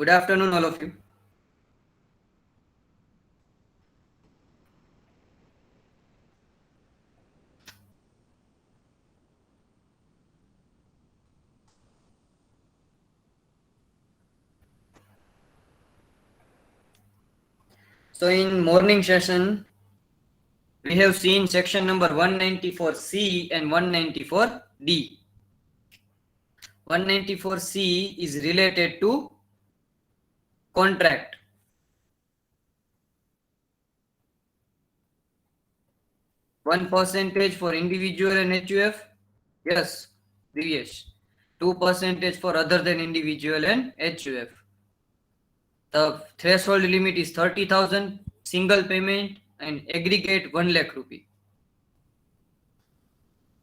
Good afternoon, all of you. So, in morning session, we have seen section number 194C and 194D. 194C is related to contract. One percentage for individual and HUF. Yes, Divyesh. 2% for other than individual and HUF. The threshold limit is 30,000, single payment, and aggregate 1 lakh rupee.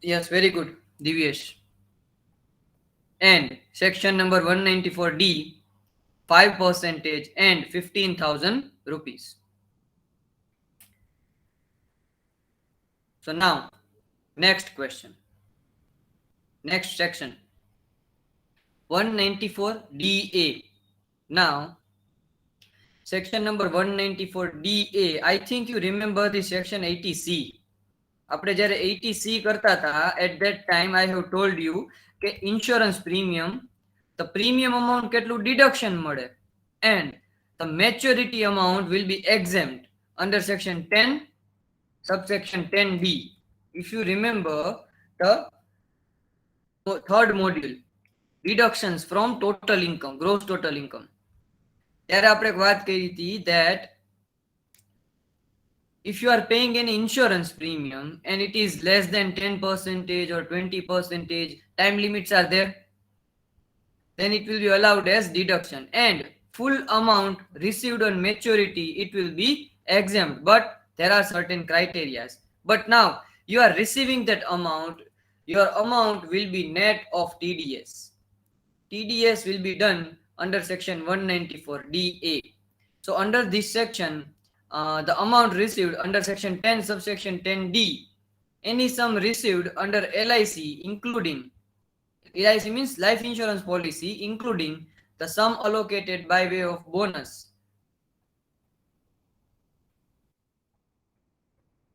Yes, very good, Divyesh. And section number 194D, 5% and 15,000 rupees. So now, next question. Next section. 194DA. Now, section number 194DA. I think you remember the section 80C. આપણે જ્યારે 80C કરતા હતા, at that time I have told you કે insurance premium, the premium amount કેટલું deduction મળે, and the maturity amount will be exempt under section 10 subsection 10B. If you remember the third module, deductions from total income, gross total income, ત્યારે આપણે વાત કરી હતી that if you are paying any insurance premium and it is less than 10% or 20%, time limits are there, then it will be allowed as deduction, and full amount received on maturity, it will be exempt, but there are certain criteria. But now you are receiving that amount, your amount will be net of TDS. TDS will be done under section 194DA. So under this section, the amount received under section 10 subsection 10D, any sum received under LIC, including LIC means life insurance policy, including the sum allocated by way of bonus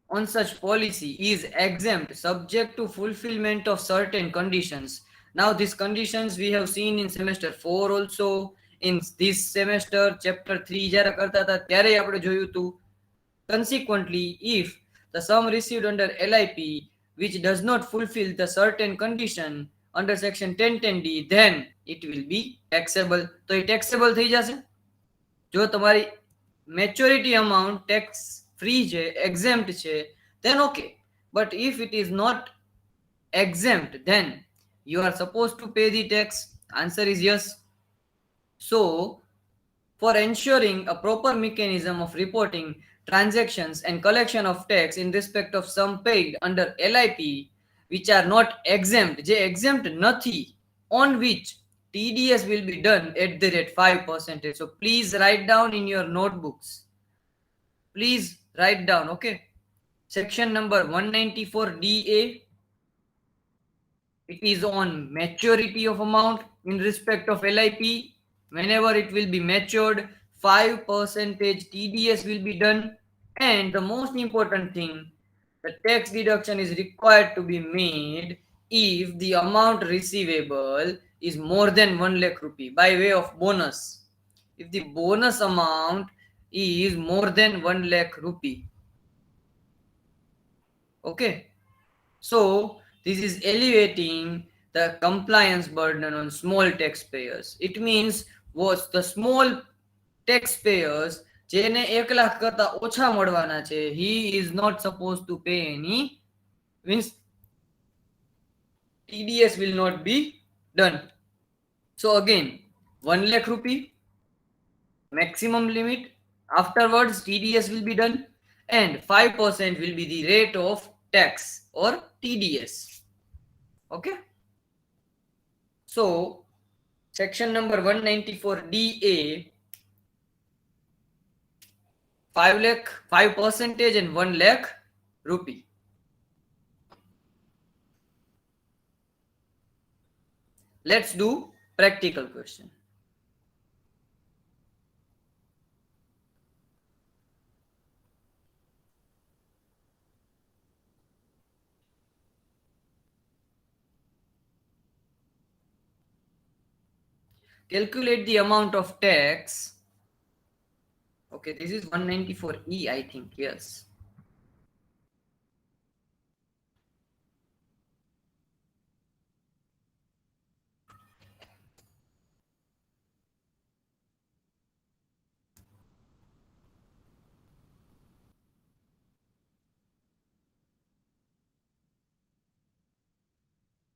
on such policy is exempt subject to fulfillment of certain conditions. Now these conditions we have seen in semester 4 also, in this semester chapter 3 જ્યારે કરતા હતા ત્યારે આપણે જોયું હતું. Consequently, if the sum received under LIP which does not fulfill the certain condition under section 1010D, then it will be taxable. તો એ taxable થઈ જશે. જો તમારી maturity amount tax free છે, exempt છે, then okay. But if it is not exempt, then you are supposed to pay the tax. Answer is yes. So for ensuring a proper mechanism of reporting transactions and collection of tax in respect of sum paid under LIP which are not exempt, જે exempt નથી, on which TDS will be done at the rate 5%. So please write down in your notebooks. Please write down, okay? Section number 194DA, it is on maturity of amount in respect of LIP. Whenever it will be matured, 5% TDS will be done. And the most important thing, the tax deduction is required to be made if the amount receivable is more than 1 lakh rupee by way of bonus. If the bonus amount is more than 1 lakh rupee. Okay. So this is alleviating the compliance burden on small taxpayers. It means what the small taxpayers જેને 1 લાખ કરતા ઓછા મળવાના છે, he is not supposed to pay any, means TDS will not be done. So again, 1 lakh rupee maximum limit, afterwards TDS will be done, and 5% will be the rate of tax or TDS. Okay. So section number 194DA, 5% and 1 lakh rupee. Let's do practical question. calculate the amount of tax. Okay, this is 194E, I think. Yes.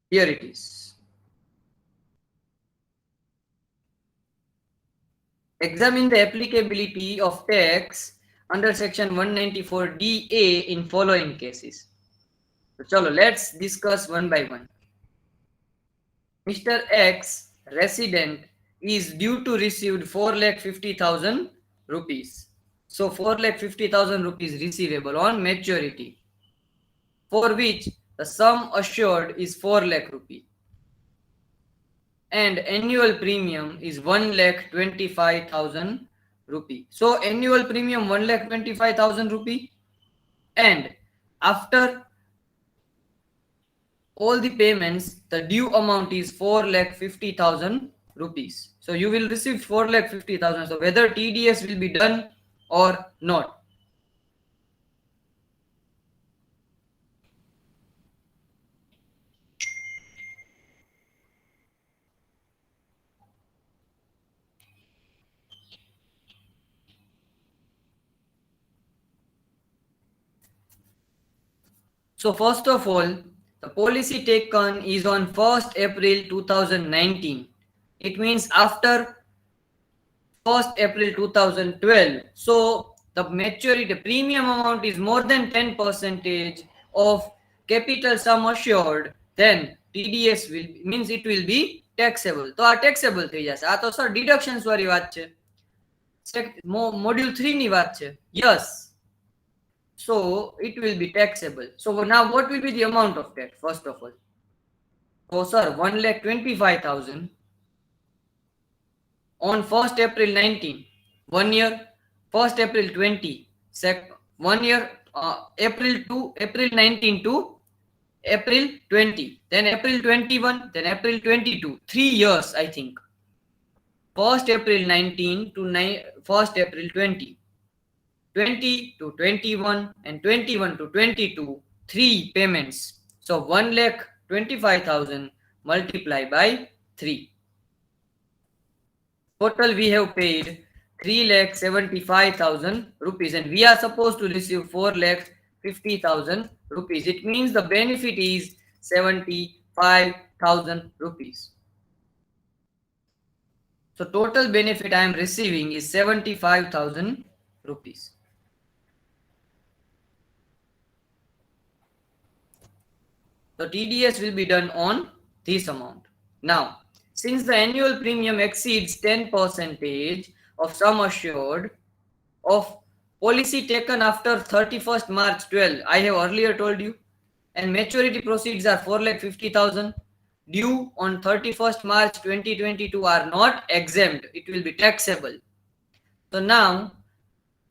Here it is. Examine the applicability of tax under section 194DA in following cases. So, chalo, let's discuss one by one. Mr. X, resident, is due to receive 4,50,000 rupees. So 4,50,000 rupees receivable on maturity, for which the sum assured is 4 lakh rupee and annual premium is 1,25,000 rupee. So annual premium 1,25,000 rupee, and after all the payments, the due amount is 4,50,000 rupees. So you will receive 4,50,000. So whether TDS will be done or not. So first of all, the policy taken is on 1st April 2019. It means after 1st April 2012. So the maturity, the premium amount is more than 10% of capital sum assured, then TDS will means it will be taxable. તો આ taxable થઈ જશે. આ તો sir deductions વાળી વાત છે. Module 3 ની વાત છે. Yes. So it will be taxable. So now what will be the amount of that? First of all, so sir, 1,25,000 on 1st April 19, 1 year, 1st April 20, 1 year, April 19 to April 20, then April 21, then April 22, 3 years I think. 1st April 19 to 1st April 20. 20 to 21 and 21 to 22, 3 payments. So 1,25,000 multiplied by 3. Total we have paid 3,75,000 rupees and we are supposed to receive 4,50,000 rupees. It means the benefit is 75,000 rupees. So total benefit I am receiving is 75,000 rupees. So TDS will be done on this amount. Now, since the annual premium exceeds 10% of sum assured of policy taken after 31st March 12, I have earlier told you, and maturity proceeds are 4,50,000 due on 31st March 2022 are not exempt. It will be taxable. So now,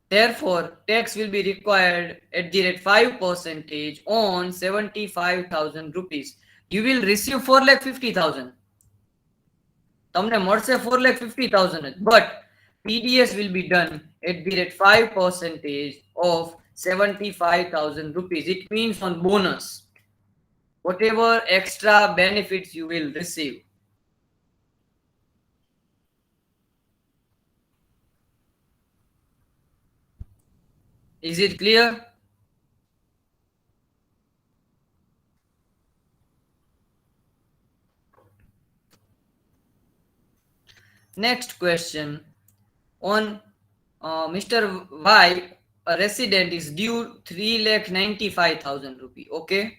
therefore, tax will be required at the rate 5% on 75,000 rupees. You will receive 4,50,000. તમને મળશે 4,50,000, but TDS will be done at the rate 5% of 75,000 rupees. It means on bonus, whatever extra benefits you will receive. Is it clear? Next question. On Mr. Y, a resident is due 3,95,000 rupees. Okay.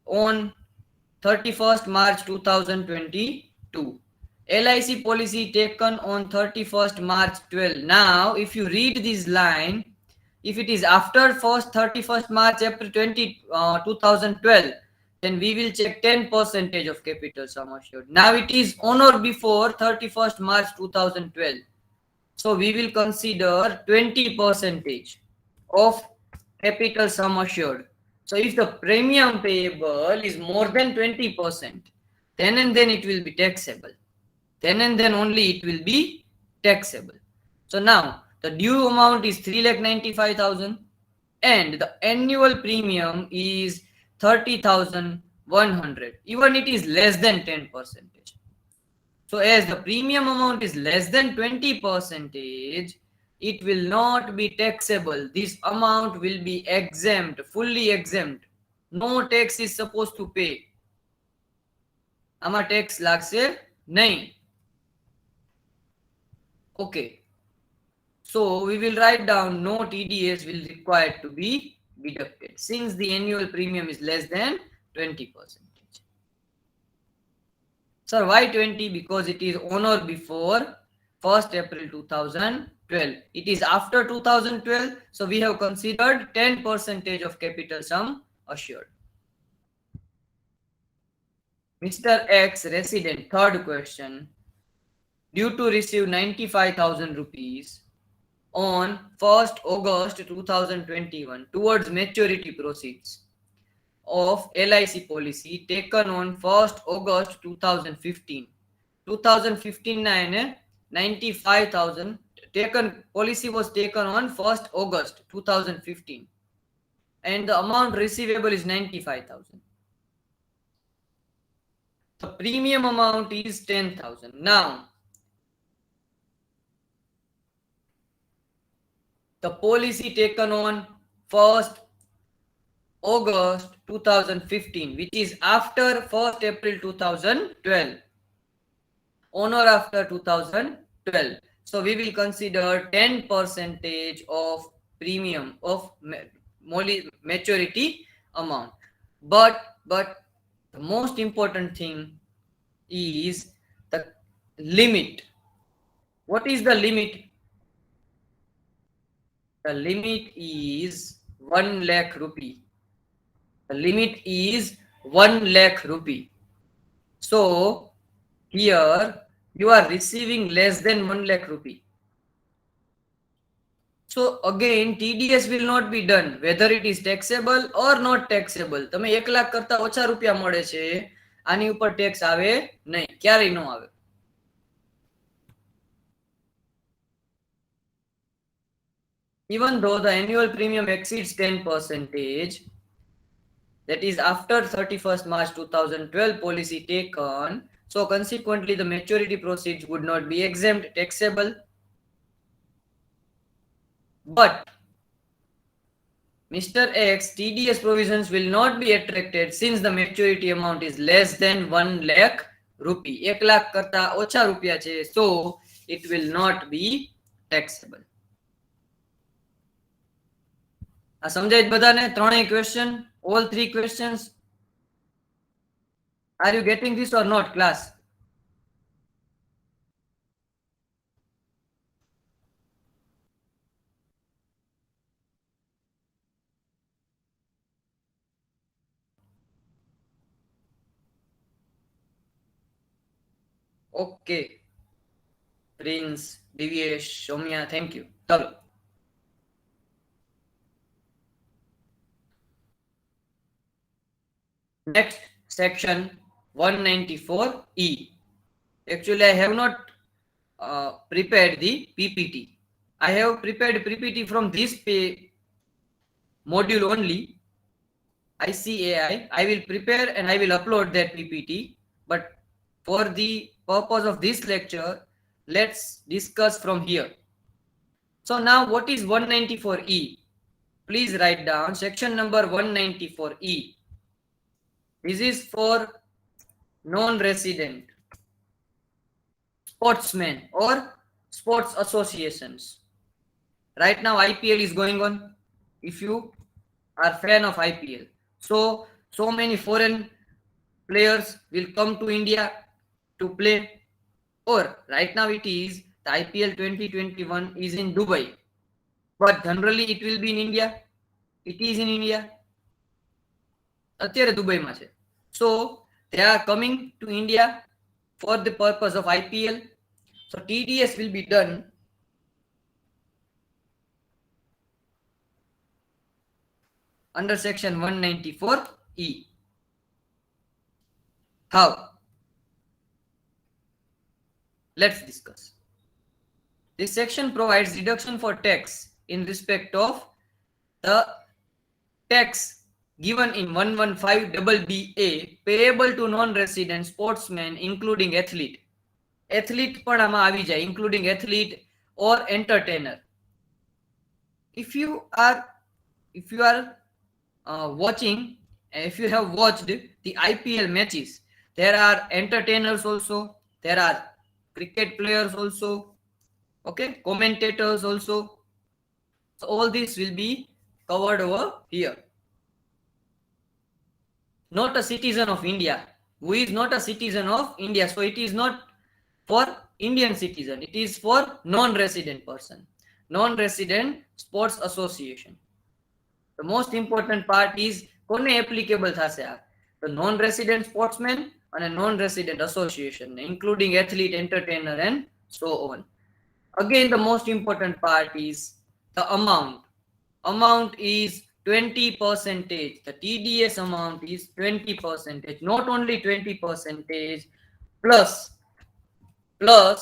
On 31st March 2022. LIC policy taken on 31st March 12. Now, if you read this line, if it is after 31st March April 2012, then we will check 10% of capital sum assured. Now it is on or before 31st March 2012. So we will consider 20% of capital sum assured. So if the premium payable is more than 20%, then and then it will be taxable. then and then only it will be taxable. So now the due amount is 3,95,000 and the annual premium is 30,100. Even it is less than 10 percentage. So as the premium amount is less than 20 percentage, it will not be taxable. This amount will be exempt, fully exempt. No tax is supposed to pay. આમાં tax લાગશે નહીં. Okay. So we will write down no TDS will required to be deducted since the annual premium is less than 20%. Sir, why 20? Because it is on or before 1st April 2012. It is after 2012, so we have considered 10% of capital sum assured. Mr. X resident, third question, due to receive 95,000 rupees on 1st August 2021 towards maturity proceeds of LIC policy taken on 1st August 2015. 2015 95,000 taken policy was taken on 1st August 2015 and the amount receivable is 95,000. The premium amount is 10,000. Now the policy taken on 1st August 2015, which is after 1st April 2012, on or after 2012. So we will consider 10% of premium of maturity amount. But the most important thing is the limit. What is the limit? The limit is 1 lakh rupee. The limit is 1 lakh rupee. So here you are receiving less than 1 lakh rupee. So again TDS will not be done whether it is taxable or not taxable. તમે 1 લાખ કરતા ઓછા રૂપિયા મળે છે, આની ઉપર tax આવે નહીં, ક્યારેય ન આવે. Even though the annual premium exceeds 10%, that is after 31st March 2012 policy taken, so consequently the maturity proceeds would not be exempt taxable. But Mr. X TDS provisions will not be attracted since the maturity amount is less than 1 lakh rupee. 1 lakh કરતા ઓછા રૂપિયા છે, so it will not be taxable. આ સમજાય બધાને? ત્રણેય question, all three questions. Are you getting this or not, class? Okay. Prince, Divyesh, Soumya, thank you. ચલો. Next section 194E. Actually, I have not prepared the PPT. I have prepared PPT from this module only. ICAI. I will prepare and I will upload that PPT. But for the purpose of this lecture, let's discuss from here. So now what is 194E? Please write down section number 194E. This is for non-resident sportsmen or sports associations. Right now IPL is going on. If you are fan of IPL, so many foreign players will come to India to play. Or right now it is the IPL 2021 is in Dubai, but generally it will be in India. It is in India. અત્યારે દુબઈમાં છે. So they are coming to India for the purpose of IPL. So TDS will be done under section 194E. How? Let's discuss. This section provides deduction for tax in respect of the tax given in 115BBA payable to non-resident sportsmen including athlete. Athlete પણ આમાં આવી જાય, including athlete or entertainer. If you are watching, if you have watched the IPL matches, there are entertainers also, there are cricket players also, okay, commentators also. So all this will be covered over here. Not a citizen of India. Who is not a citizen of India? So it is not for Indian citizen. It is for non-resident person. Non-resident sports association. The most important part is કોને applicable થશે આ? The non-resident sportsman and a non-resident association, including athlete, entertainer, and so on. Again, the most important part is the amount. Amount is 20%. The TDS amount is 20%. Not only 20%, plus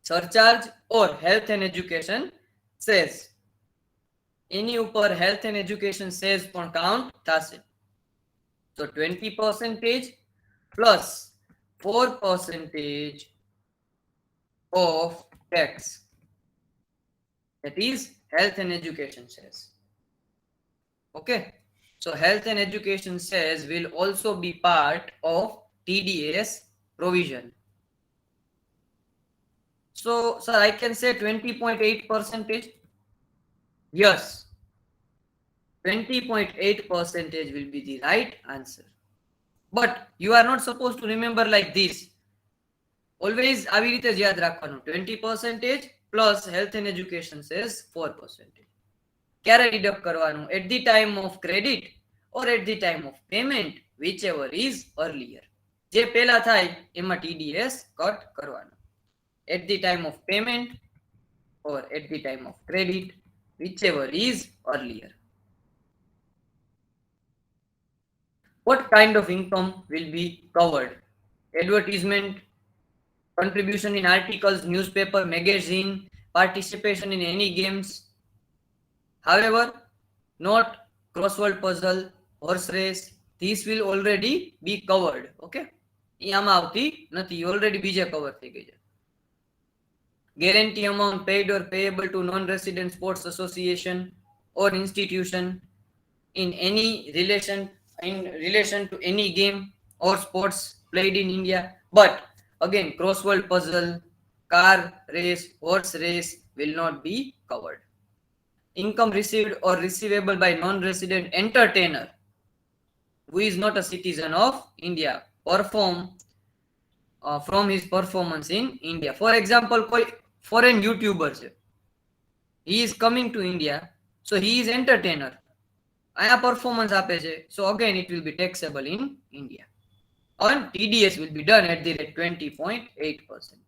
surcharge or health and education cess. એની ઉપર health and education cess પણ count થશે. So 20% plus 4% of tax. That is health and education cess. Okay. So health and education cess will also be part of TDS provision. So, sir, I can say 20.8%. Yes. 20.8% will be the right answer. But you are not supposed to remember like this. Always આવી રીતે જ યાદ રાખવાનું. 20% plus health and education cess 4%. ક્યારે deduct કરવાનું? At the time of credit or at the time of payment, whichever is earlier. જે પહેલા થાય એમાં TDS કટ કરવાનું. At the time of payment or at the time of credit, whichever is earlier. What kind of income will be covered? Advertisement, contribution in articles, newspaper, magazine, participation in any games. However, not crossword puzzle, horse race. These will already be covered. Okay. એ આમાં આવતી નથી. Already બીજા cover થઈ ગઈ છે. Guarantee amount paid or payable to non-resident sports association or institution in relation to any game or sports played in India. But again, crossword puzzle, car race, horse race will not be covered. Income received or receivable by non-resident entertainer who is not a citizen of India perform from his performance in India. For example, કોઈ foreign YouTuber છે. He is coming to India, so he is entertainer. આયા performance આપે છે. So again, it will be taxable in India. And TDS will be done at the rate 20.8%.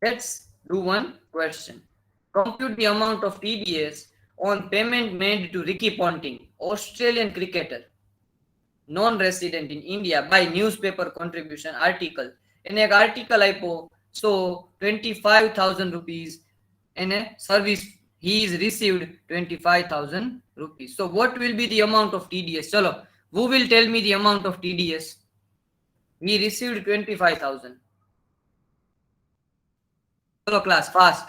Let's do one question. Compute the amount of TDS on payment made to Ricky Ponting, Australian cricketer, non-resident in India, by newspaper contribution article. In an article આપ્યો, so 25,000 rupees in a service he is received 25,000 rupees. So what will be the amount of TDS? Chalo, who will tell me the amount of TDS? He received 25,000. Chalo class, fast.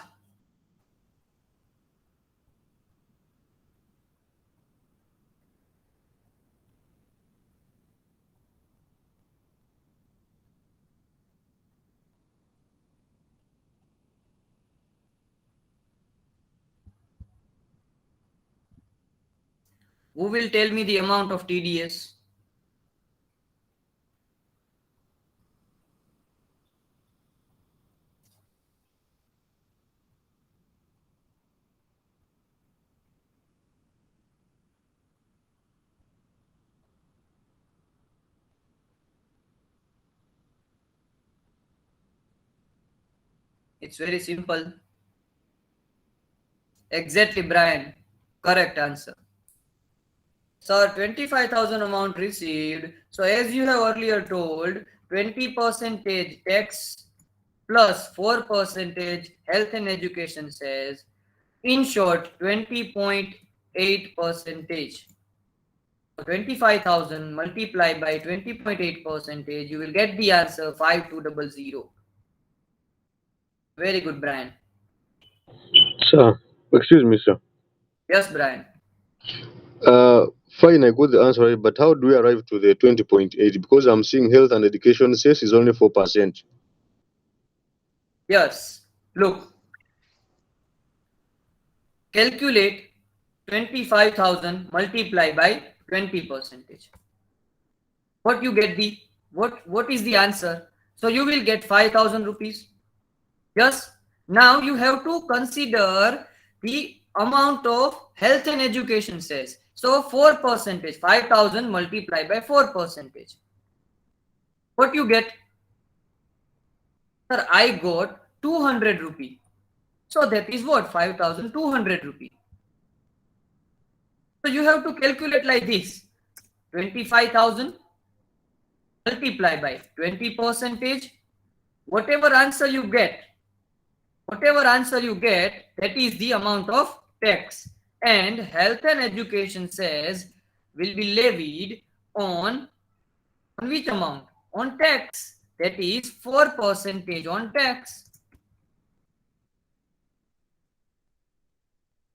Who will tell me the amount of TDS? It's very simple. Exactly, Brian. Correct answer. Sir, 25,000 amount received. So as you have earlier told, 20% tax plus 4% health and education says. In short, 20.8 percentage. 25,000 multiplied by 20.8 percentage, you will get the answer 5200. Very good, Brian. Sir, excuse me, sir. Yes, Brian. Uh, Fine, I got the answer right, but how do we arrive to the 20.8? Because I'm seeing health and education says is only 4%. Yes. Look, calculate 25,000 multiplied by 20 percentage. What you get the what is the answer? So you will get 5,000 rupees. Yes. Now you have to consider the amount of health and education says. So 4 percentage, 5,000 multiplied by 4 percentage. What you get? Sir, I got 200 rupee. So that is what? 5,200 rupee. So you have to calculate like this. 25,000 multiplied by 20 percentage. Whatever answer you get, that is the amount of tax. And health and education says will be levied on which amount? On tax. That is 4 percentage on tax.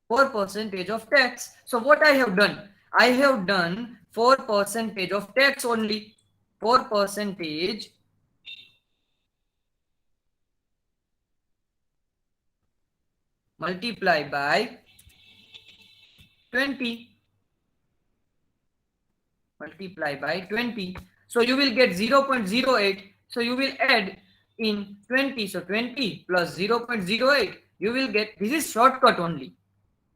4 percentage of tax. So what I have done? I have done 4 percentage of tax only. 4 percentage multiply by 20. Multiply by 20. So you will get 0.08. So you will add in 20. So 20 plus 0.08. You will get, this is shortcut only.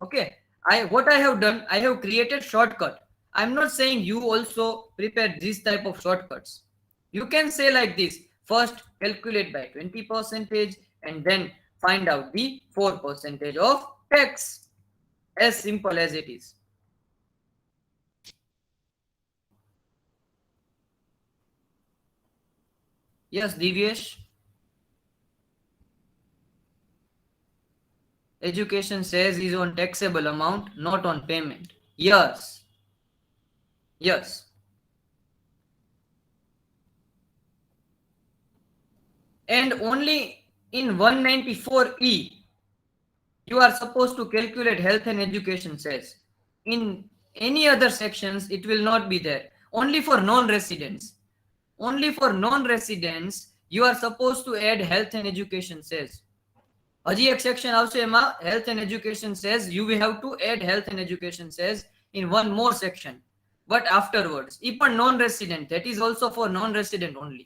Okay. What I have done, I have created shortcut. I'm not saying you also prepare this type of shortcuts. You can say like this. First calculate by 20 percentage and then find out the 4 percentage of tax. As simple as it is. Yes, Divyesh. Education says is on taxable amount, not on payment. Yes. Yes. And only in 194E, you are supposed to calculate health and education says. In any other sections, it will not be there. Only for non-residents. Only for non-residents, you are supposed to add health and education says. હજી એક section આવશે એમાં health and education says you will have to add health and education says in one more section, but afterwards એ પણ non-resident, that is also for non-resident only.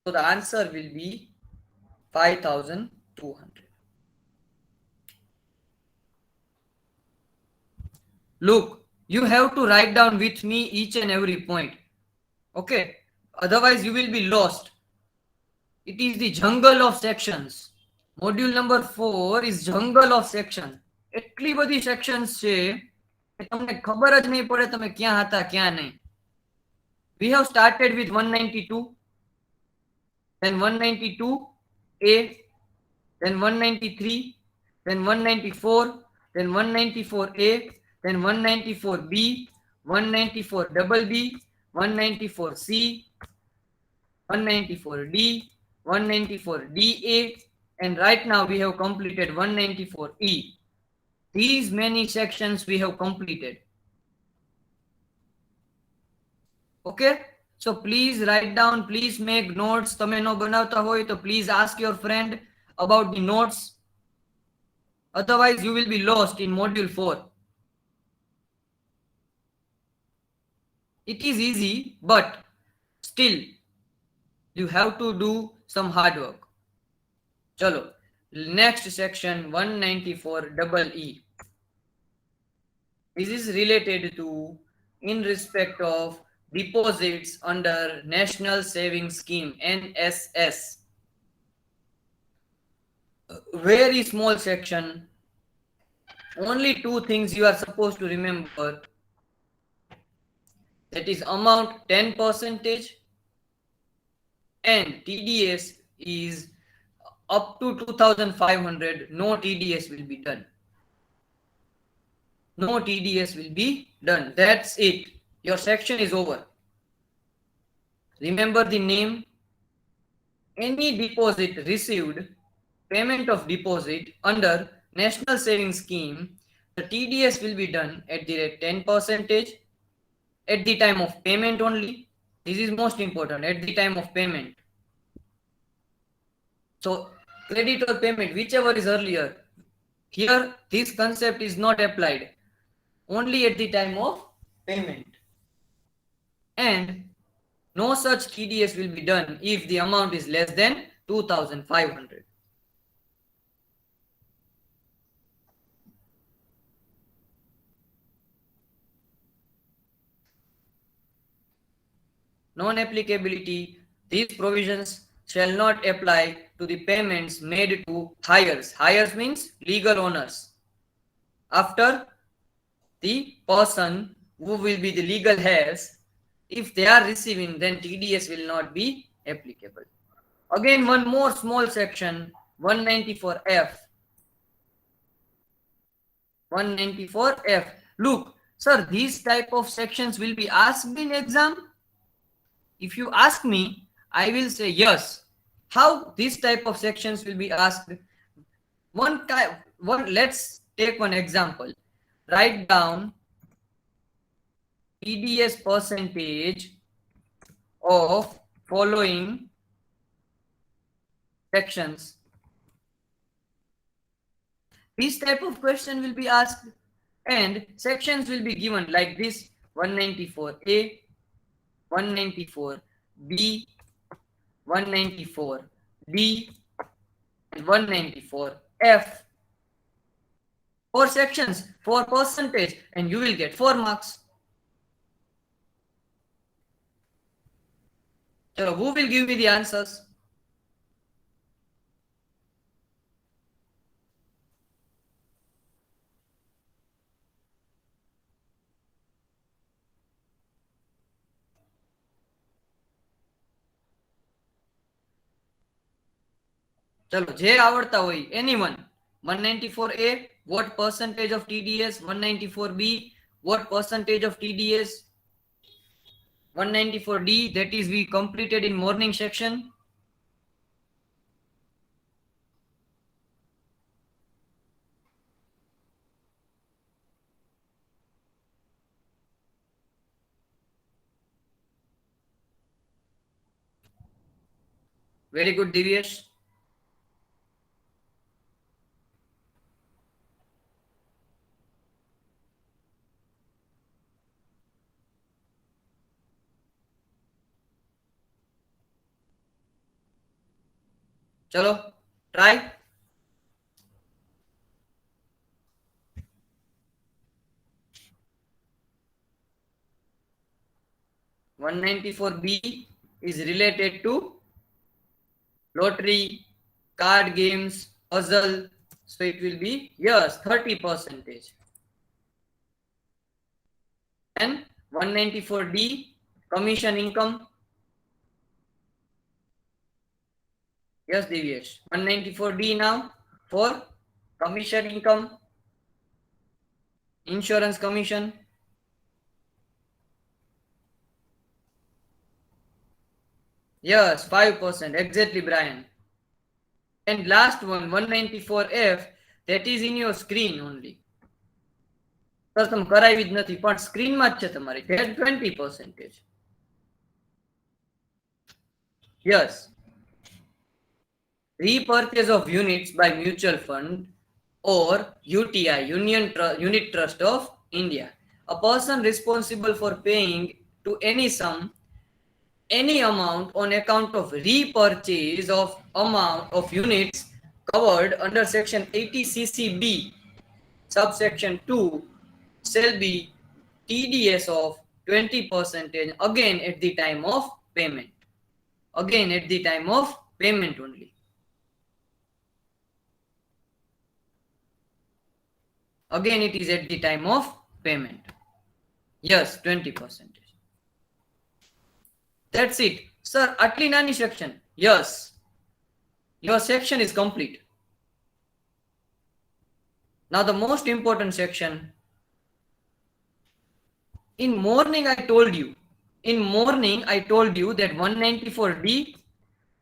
So the answer will be 5,200. Look, you have to write down with me each and every point. Okay, otherwise you will be lost. It is the jungle of sections. Module number 4 is jungle of section. એટલી બધી sections છે કે તમને ખબર જ નહીં પડે તમે ક્યાં હતા ક્યાં નહીં. We have started with 192, then 192A, then 193, then 194, then 194A, then 194B, 194BB, 194C, 194D, 194DA, and right now we have completed 194E. These many sections we have completed. Okay, so please write down, please make notes. તમે નો બનાવતા હોય તો please ask your friend about the notes. Otherwise you will be lost in module 4. It is easy, but still you have to do some hard work. Chalo, next section 194EE. This is related to in respect of deposits under National Savings Scheme, NSS. very small section. Only two things you are supposed to remember. That is amount 10 percentage and TDS is up to 2500. No TDS will be done. No TDS will be done. That's it. Your section is over. Remember the name. Any deposit received, payment of deposit under National Savings Scheme, the TDS will be done at the rate 10 percentage at the time of payment only. This is most important, at the time of payment. So credit or payment, whichever is earlier. Here, this concept is not applied. Only at the time of payment. And no such TDS will be done if the amount is less than 2500. Non-applicability. These provisions shall not apply to the payments made to hires. Hires means legal owners. After the person who will be the legal heirs, if they are receiving, then TDS will not be applicable. Again, one more small section, 194F. 194F. Look, sir, these type of sections will be asked in exam. If you ask me, I will say yes. How this type of sections will be asked? Let's take one example. Write down TDS percentage of following sections. This type of question will be asked and sections will be given like this: 194A, 194B, 194D, and 194F. 4 sections, 4 percentage, and you will get 4 marks. So who will give me the answers? चलो जे आवड़ता होय anyone. 194A, what percentage of TDS? 194B, what percentage of TDS? 194D, that is we completed in morning section. Very good, Divyesh. चलो try. One 194B is related to lottery, card games, puzzle. So it will be yes, 30 percentage. And 194D, commission income. Yes, Divyesh. 194D now for commission income, insurance commission. Yes, 5%. Exactly, Brian. And last one, 194F, that is in your screen only. Sir તમે કરાવી જ નથી પણ સ્ક્રીનમાં જ છે તમારી 20%. Yes. Repurchase of units by mutual fund or UTI, Unit Trust of India. A person responsible for paying to any sum, any amount on account of repurchase of amount of units covered under section 80 CCB, subsection 2, shall be TDS of 20% again at the time of payment. Again at the time of payment only. Again, it is at the time of payment. Yes, 20%. That's it. Sir, atli nani section. Yes. Your section is complete. Now the most important section. In morning I told you that 194D,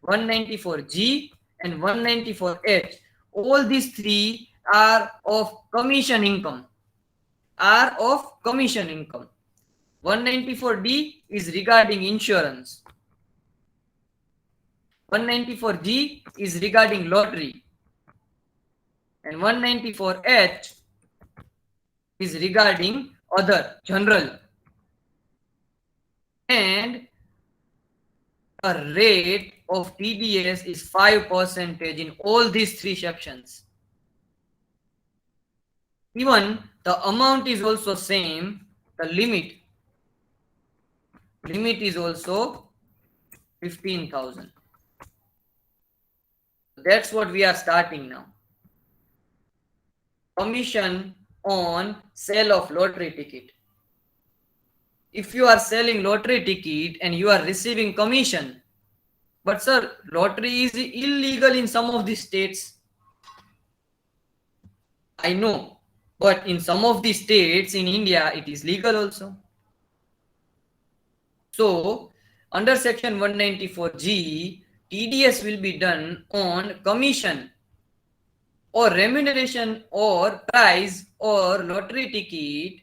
194G and 194H, all these three are of commission income. 194D is regarding insurance. 194G is regarding lottery. And 194H is regarding other general. And a rate of TDS is 5% in all these three sections. Even the amount is also same. The limit is also 15,000. That's what we are starting now. Commission on sale of lottery ticket. If you are selling lottery ticket and you are receiving commission, but sir, lottery is illegal in some of the states. I know, but in some of the states in India, it is legal also. So, under section 194G, TDS will be done on commission or remuneration or prize or lottery ticket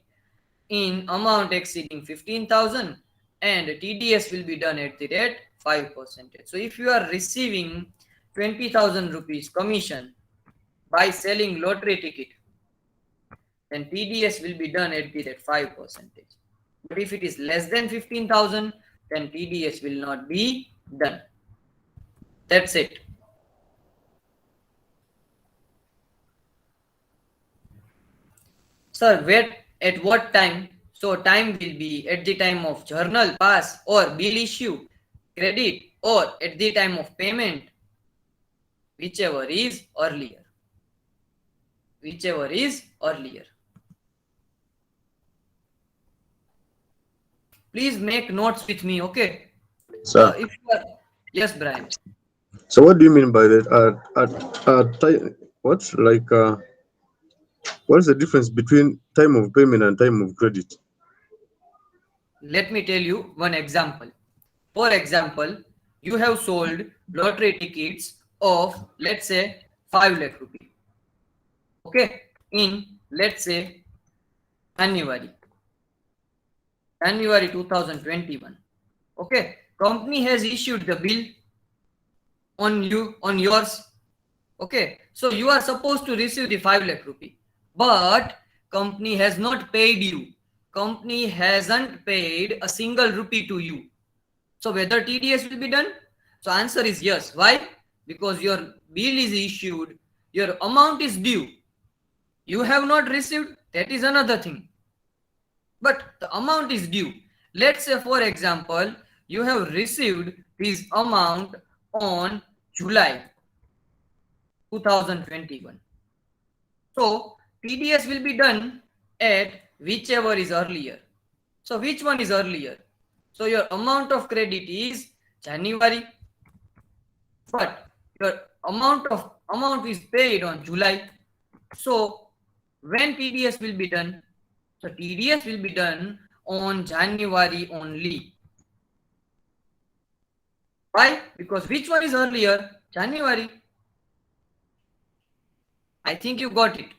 in amount exceeding 15,000, and TDS will be done at the rate 5%. So if you are receiving 20,000 rupees commission by selling lottery ticket, then TDS will be done at the rate 5%. But if it is less than 15,000, then TDS will not be done. That's it. Sir, at what time? So time will be at the time of journal pass or bill issue, credit, or at the time of payment, whichever is earlier. Whichever is earlier. Please make notes with me, okay? Sir. If you are, yes, Brian. So what do you mean by that? What's the difference between time of payment and time of credit? Let me tell you one example. For example, you have sold lottery tickets of, let's say, 5 lakh rupees. Okay, in, let's say, January 2021. Okay, company has issued the bill on yours. Okay, so you are supposed to receive the 5 lakh rupee, but company has not paid you. Company hasn't paid a single rupee to you. So whether TDS will be done? So answer is yes. Why? Because your bill is issued, your amount is due. You have not received, that is another thing. But the amount is due. Let's say, for example, you have received this amount on July 2021. So TDS will be done at whichever is earlier. So which one is earlier? So your amount of credit is January, but your amount is paid on July. So when TDS will be done? So TDS will be done on January only. Why? Because which one is earlier? January. I think you got it.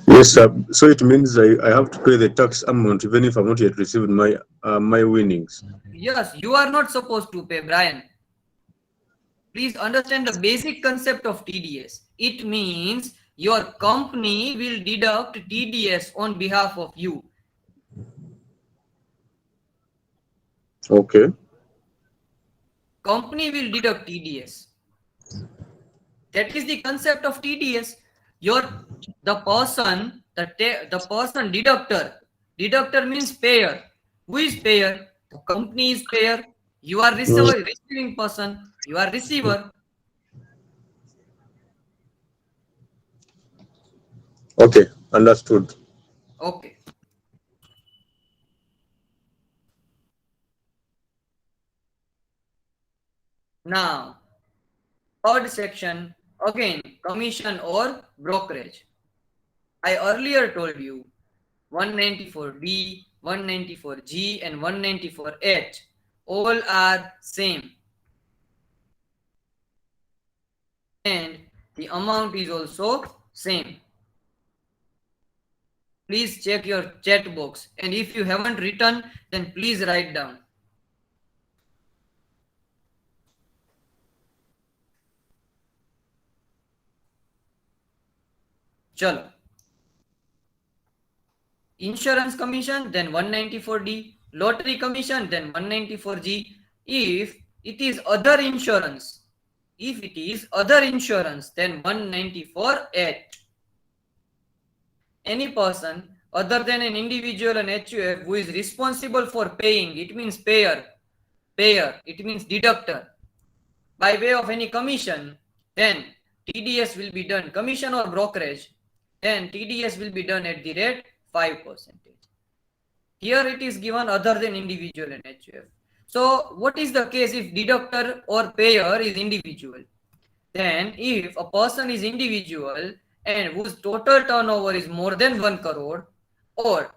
Yes, sir. So it means I have to pay the tax amount even if I'm not yet received my winnings. Yes, you are not supposed to pay, Brian. Please understand the basic concept of TDS. It means your company will deduct TDS on behalf of you. Okay. Company will deduct TDS. That is the concept of TDS. The person deductor. Deductor means payer. Who is payer? The company is payer. You are receiving person. You are receiver. Okay, understood. Okay. Now, third section, again, commission or brokerage. I earlier told you 194D, 194G, and 194H all are same, and the amount is also same. Please check your chat box, and if you haven't written, then please write down. Chalo. Insurance commission, then 194D, lottery commission, then 194G. If it is other insurance, then 194H. Any person other than an individual and HUF who is responsible for paying, it means payer, it means deductor, by way of any commission, then TDS will be done, commission or brokerage, then TDS will be done at the rate 5%. Here it is given other than individual and HUF. So what is the case if deductor or payer is individual? Then if a person is individual and whose total turnover is more than 1 crore or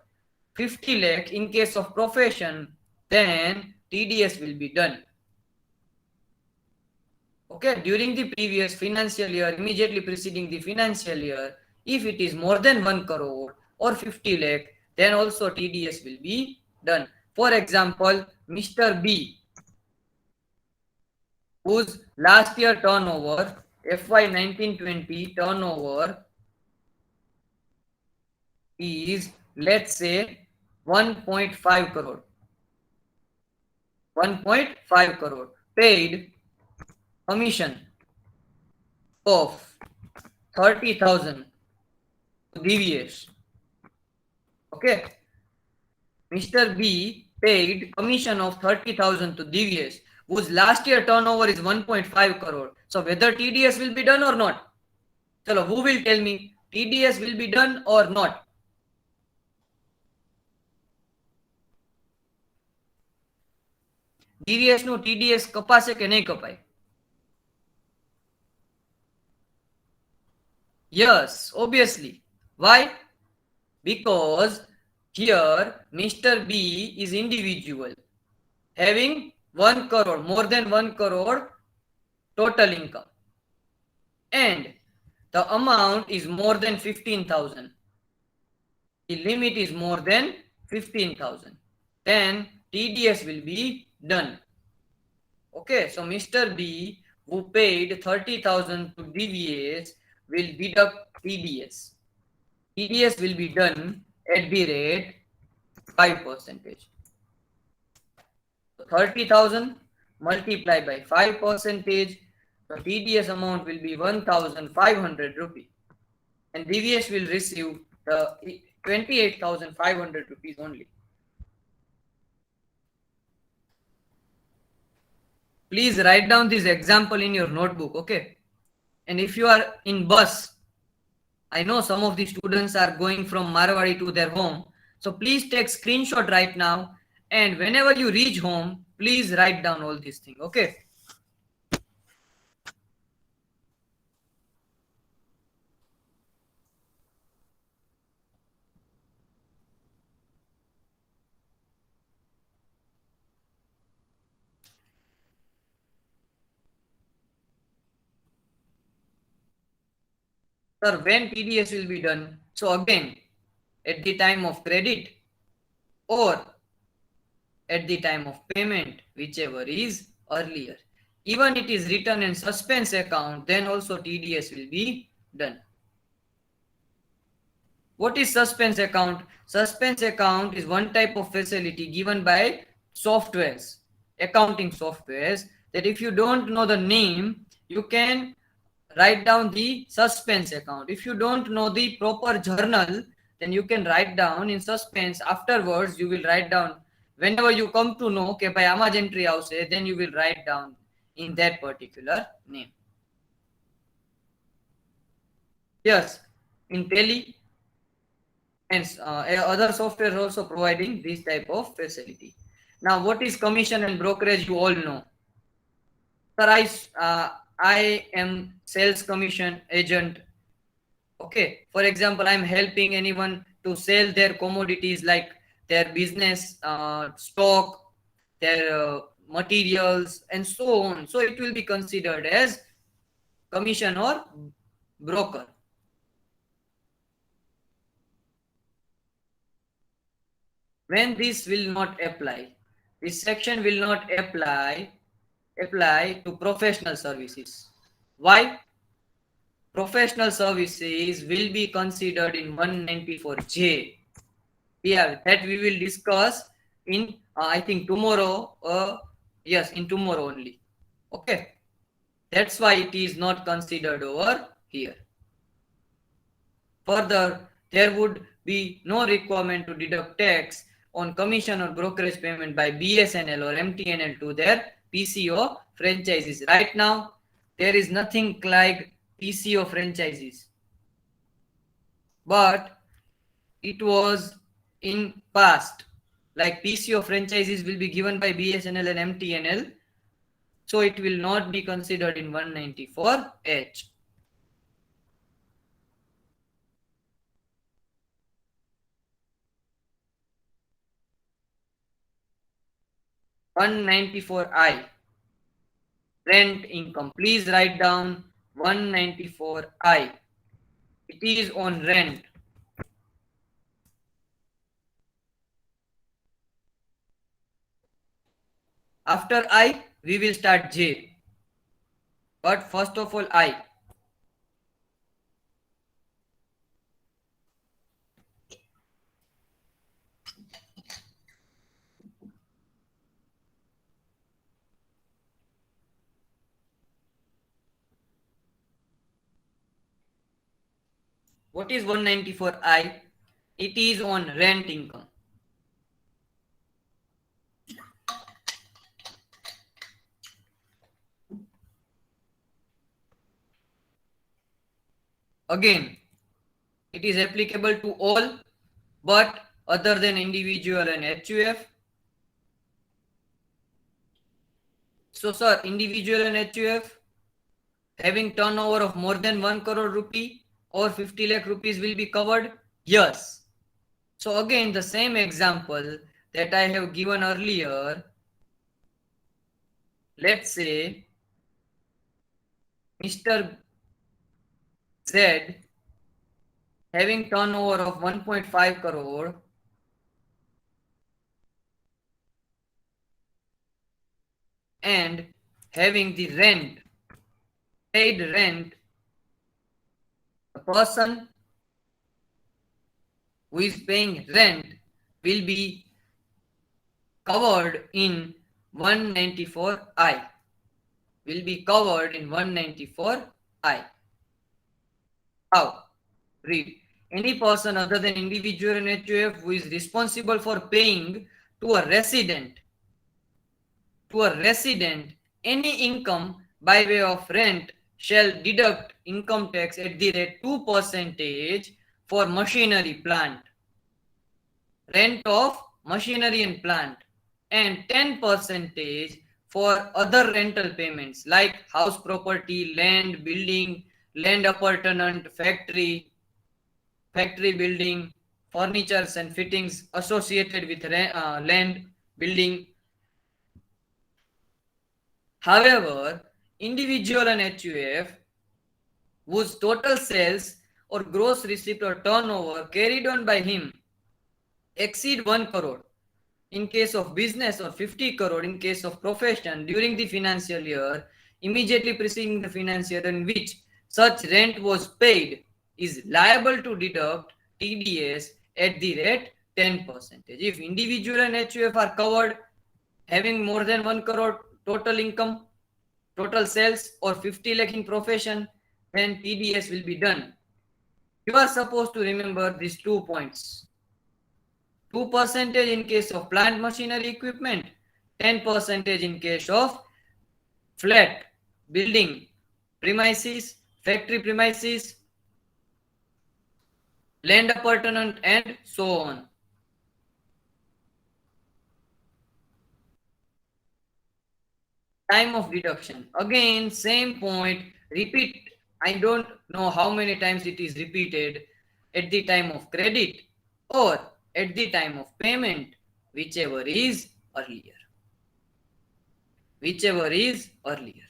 50 lakh in case of profession, then TDS will be done. Okay, during the previous financial year, immediately preceding the financial year, if it is more than 1 crore or 50 lakh, then also TDS will be done. For example, Mr. B, whose last year turnover, FY 1920 turnover is, let's say, 1.5 crore. 1.5 crore paid commission of 30,000 to DVS. Okay, Mr. B paid commission of 30,000 to DVS, whose last year turnover is 1.5 crore. So whether TDS will be done or not? Chalo, who will tell me TDS will be done or not? DVS નું TDS કપાશે કે નહીં કપાય? Yes, obviously. Why? Because here Mr. B is individual having 1 crore, more than 1 crore total income, and the amount is more than 15,000. The limit is more than 15,000. Then TDS will be done. Okay, so Mr. B, who paid 30,000 to DVS, will deduct TDS. TDS will be done at the rate 5%. So 30,000 multiplied by 5%, so TDS amount will be 1,500 rupees, and DVS will receive the 28,500 rupees only. Please write down this example in your notebook, okay? And if you are in bus, I know some of the students are going from Marwadi to their home, so please take screenshot right now, and whenever you reach home, please write down all these things, okay? Sir, when TDS will be done? So again, at the time of credit or at the time of payment, whichever is earlier. Even it is written in suspense account, then also TDS will be done. What is suspense account? Suspense account is one type of facility given by softwares, accounting softwares, that if you don't know the name, you can write down the suspense account. If you don't know the proper journal, then you can write down in suspense. Afterwards, you will write down. Whenever you come to know, okay, by આમાં જ entry આવશે, then you will write down in that particular name. Yes, in Tally, Hence, other software also providing this type of facility. Now, what is commission and brokerage? You all know. Sir, I am sales commission agent. Okay. For example, I'm helping anyone to sell their commodities like their business, stock, their materials, and so on. So it will be considered as commission or broker. When this will not apply, this section will not apply to professional services. Why? Professional services will be considered in 194J. Yeah, that we will discuss in I think tomorrow. Yes, in tomorrow only. Okay, that's why it is not considered over here. Further, there would be no requirement to deduct tax on commission or brokerage payment by BSNL or MTNL to their PCO franchises. Right now, there is nothing like PCO franchises, but it was in past. Like PCO franchises will be given by BSNL and MTNL, so it will not be considered in 194H. (194I) rent income. Please write down 194I. It is on rent. After I, we will start J. But first of all, I. What is 194I? It is on rent income. Again, it is applicable to all, but other than individual and HUF. So, sir, individual and HUF having turnover of more than 1 crore rupee or 50 lakh rupees will be covered? Yes. So, again, the same example that I have given earlier. Let's say Mr. Z having turnover of 1.5 crore and having the rent, paid rent, the person who is paying rent will be covered in 194I. Will be covered in 194I. How? Read. Any person other than individual and HUF who is responsible for paying to a resident any income by way of rent shall deduct income tax at the rate 2% for machinery plant, rent of machinery and plant, and 10% for other rental payments like house property, land, building, land appurtenant, factory building, furnitures and fittings associated with land, building. However, individual and HUF whose total sales or gross receipt or turnover carried on by him exceed 1 crore in case of business or 50 crore in case of profession during the financial year immediately preceding the financial year in which such rent was paid is liable to deduct TDS at the rate 10%. If individual and HUF are covered having more than 1 crore total income, total sales or 50 lakh in profession, then TDS will be done. You are supposed to remember these 2 points. 2% in case of plant machinery equipment, 10% in case of flat building premises, factory premises, land appurtenant, and so on. Time of deduction. Again, same point, repeat. I don't know how many times it is repeated, at the time of credit or at the time of payment, whichever is earlier. Whichever is earlier.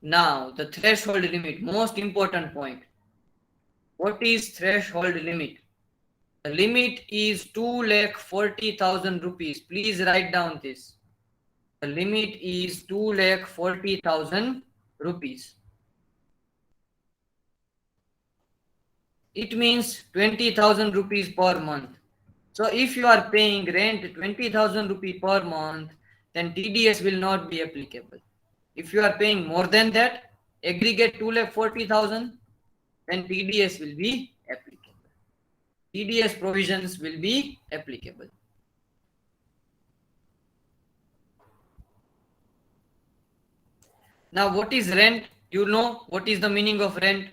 Now, the threshold limit, most important point. What is threshold limit? The limit is 2,40,000 rupees. Please write down this. The limit is 2,40,000 rupees. It means 20,000 rupees per month. So if you are paying rent 20,000 rupees per month, then TDS will not be applicable. If you are paying more than that, aggregate 2,40,000, then TDS will be applicable. TDS provisions will be applicable. Now, what is rent? You know what is the meaning of rent?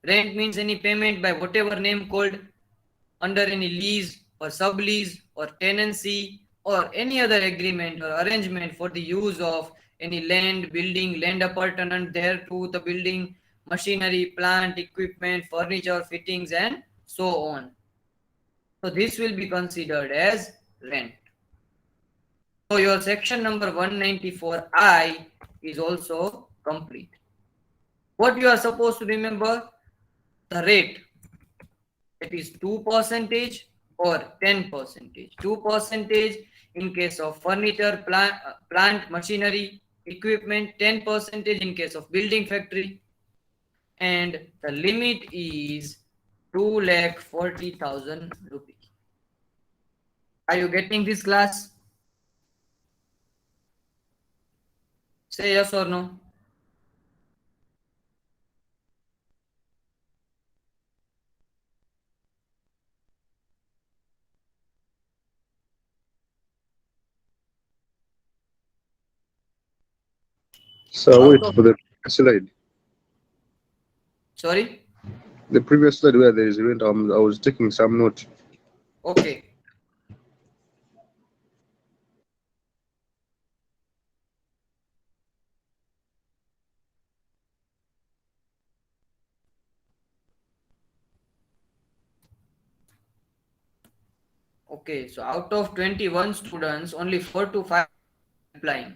Rent means any payment by whatever name called under any lease or sublease or tenancy or any other agreement or arrangement for the use of any land, building, land appurtenant thereto, the building, machinery, plant, equipment, furniture, fittings, and so on. So this will be considered as rent. So your section number 194I is also complete. What you are supposed to remember? The rate. It is 2% or 10%. 2% in case of furniture, plant, machinery, equipment, 10% in case of building factory, and the limit is 2,40,000 rupees. Are you getting this, class? Say yes or no. So wait for the slide. Sorry? The previous slide where there is rent, I was taking some note. Okay. Okay, so out of 21 students, only 4 to 5 are applying.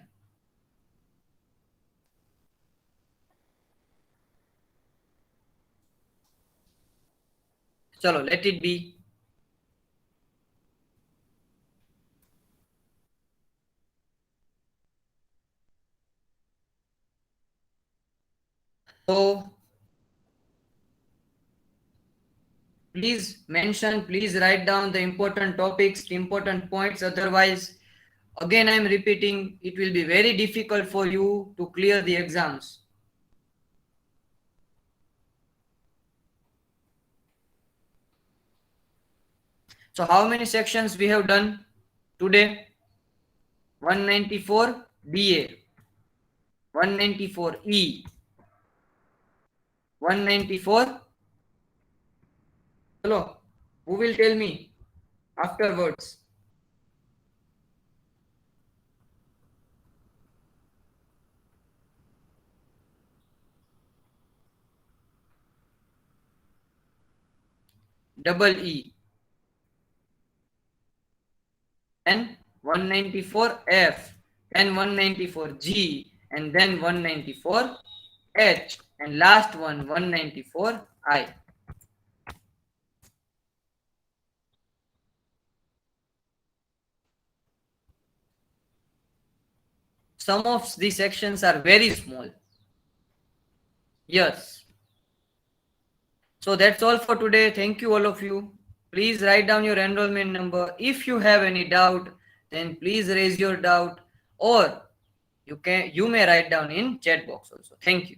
Chalo, let it be. So please mention, please write down the important topics, the important points. Otherwise, again, I am repeating, it will be very difficult for you to clear the exams. So how many sections we have done today? 194 DA, 194 E, 194. Hello, who will tell me afterwards? Double E. And 194F, then 194G, and then 194H, and last one 194I. Some of these sections are very small. Yes. So that's all for today. Thank you all of you. Please write down your enrollment number. If you have any doubt, then please raise your doubt, or you may write down in chat box also. Thank you.